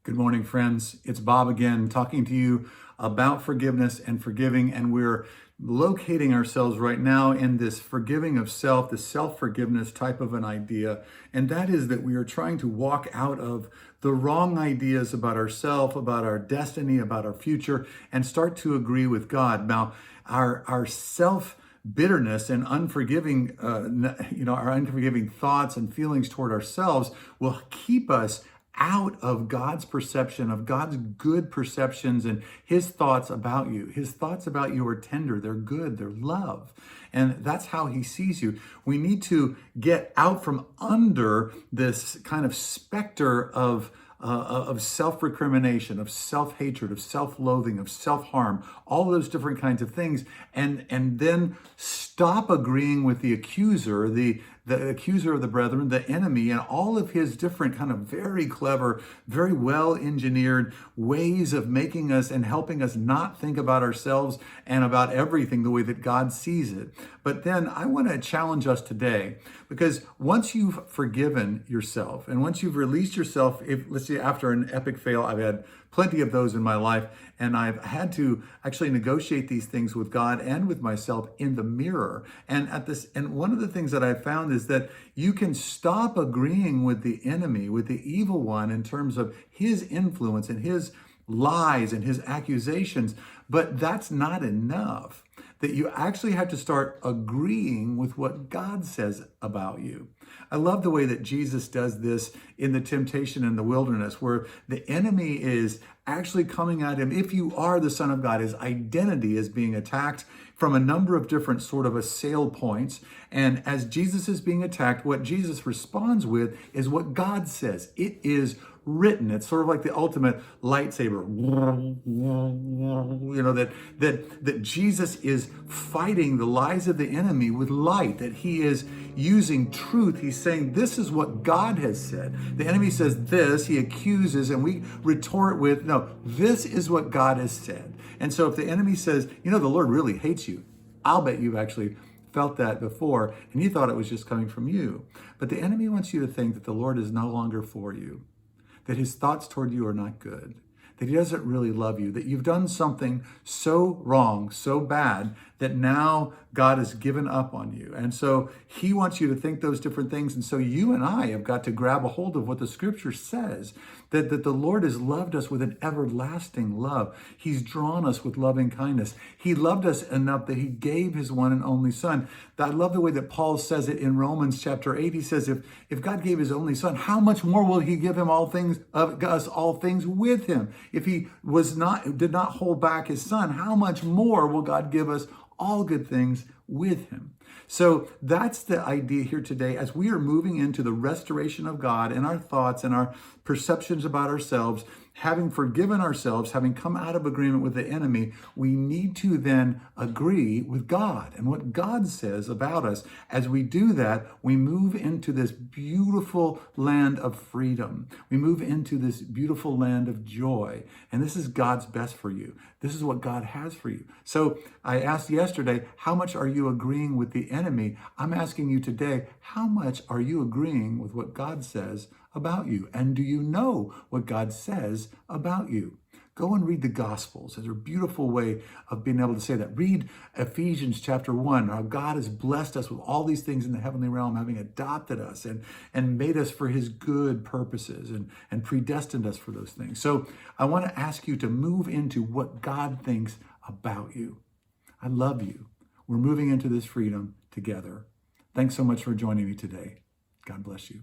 Good morning, friends. It's Bob again, talking to you about forgiveness and forgiving. And we're locating ourselves right now in this forgiving of self, the self-forgiveness type of an idea. And that is that we are trying to walk out of the wrong ideas about ourselves, about our destiny, about our future, and start to agree with God. Now, our self bitterness and unforgiving, our unforgiving thoughts and feelings toward ourselves will keep us out of God's perception, of God's good perceptions and his thoughts about you. His thoughts about you are tender, they're good, they're love. And that's how he sees you. We need to get out from under this kind of specter of self-recrimination, of self-hatred, of self-loathing, of self-harm, all those different kinds of things, and then stop agreeing with the accuser, the accuser of the brethren, the enemy, and all of his different kind of very clever, very well-engineered ways of making us and helping us not think about ourselves and about everything the way that God sees it. But then I want to challenge us today, because once you've forgiven yourself and once you've released yourself, let's say after an epic fail, I've had plenty of those in my life, and I've had to actually negotiate these things with God and with myself in the mirror. And one of the things that I've found is that you can stop agreeing with the enemy, with the evil one, in terms of his influence and his lies and his accusations, but that's not enough. That you actually have to start agreeing with what God says about you. I love the way that Jesus does this in the temptation in the wilderness, where the enemy is actually coming at him. If you are the Son of God, his identity is being attacked from a number of different sort of assail points. And as Jesus is being attacked, what Jesus responds with is what God says. It is written. It's sort of like the ultimate lightsaber. That Jesus is fighting the lies of the enemy with light, that he is using truth. He's saying, this is what God has said. The enemy says this, he accuses, and we retort with, no, this is what God has said. And so if the enemy says, the Lord really hates you, I'll bet you've actually felt that before, and you thought it was just coming from you. But the enemy wants you to think that the Lord is no longer for you, that his thoughts toward you are not good, that he doesn't really love you, that you've done something so wrong, so bad, that now God has given up on you. And so he wants you to think those different things. And so you and I have got to grab a hold of what the scripture says, that the Lord has loved us with an everlasting love. He's drawn us with loving kindness. He loved us enough that he gave his one and only son. I love the way that Paul says it in Romans chapter 8. He says, if God gave his only son, how much more will he give him all things with him? If he did not hold back his son, how much more will God give us all good things with him? So that's the idea here today, as we are moving into the restoration of God in our thoughts and our perceptions about ourselves. Having forgiven ourselves, having come out of agreement with the enemy, we need to then agree with God and what God says about us. As we do that, we move into this beautiful land of freedom. We move into this beautiful land of joy. And this is God's best for you. This is what God has for you. So I asked yesterday, how much are you agreeing with the enemy? I'm asking you today, how much are you agreeing with what God says about you? And do you know what God says about you? Go and read the Gospels. There's a beautiful way of being able to say that. Read Ephesians chapter 1, how God has blessed us with all these things in the heavenly realm, having adopted us and made us for his good purposes and predestined us for those things. So I want to ask you to move into what God thinks about you. I love you. We're moving into this freedom together. Thanks so much for joining me today. God bless you.